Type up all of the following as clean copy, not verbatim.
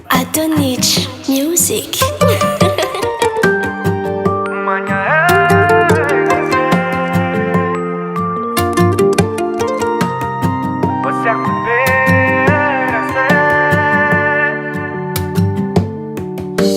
Adonich Music.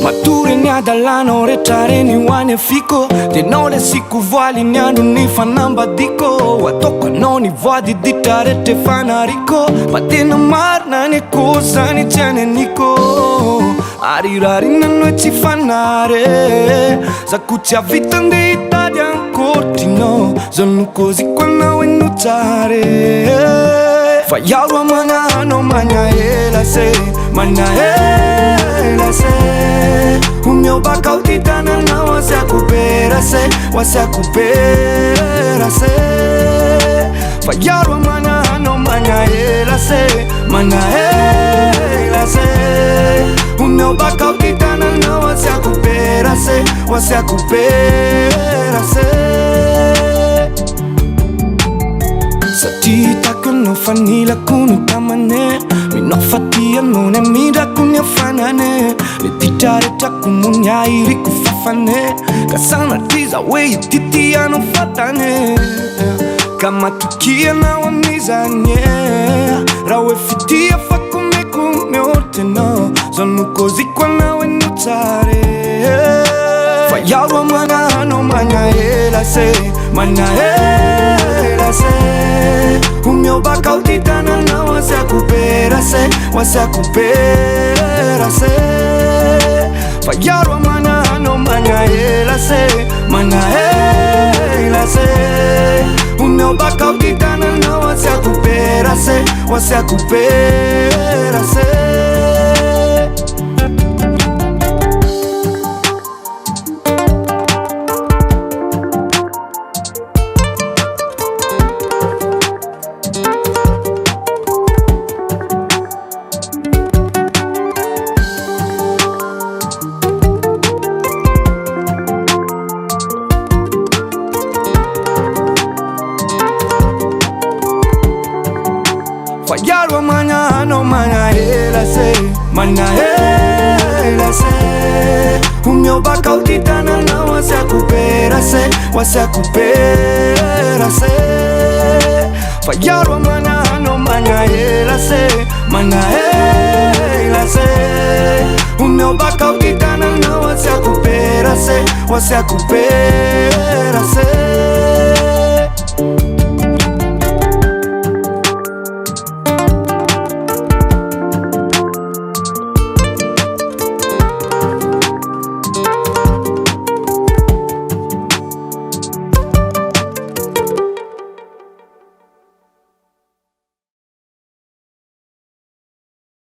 Maturinha dall'anno rettare ni wane fico de nole siku vali nyandu ni fanambadiko watoko noni vadi ditare te fanariko patina marna ni cosa ni tiene niko arirari nanno ci fanare sakuti a vita di Italia ancora sono così quando vuoi notare fai algo manano magna e la se magna e la se un mio bacao ti dana na wasa kupera se fai algo manano magna e la se magna e la se un mio bacao ti dana na wasa kupera se Satita che non fa ni la cunu tamane mi no fatia non è mira kunya fanane le titare ta kumunya iri kufafane kasana tiza we titi ano fatane kama tukia na wamizanye rawe fitia fa come ote no sono così quando vuoi notare fai algo manano magna e la se magna e la se un mio bacao ti dana na wasa kupera se fai algo manano magna e la se magna e la se un mio bacao ti dana na wasa kupera se fai algo manano magna e la se magna e la se un mio bacao ti dana na wasa kupera se fai algo manano magna e la se magna e la se un mio bacao ti dana na wasa kupera se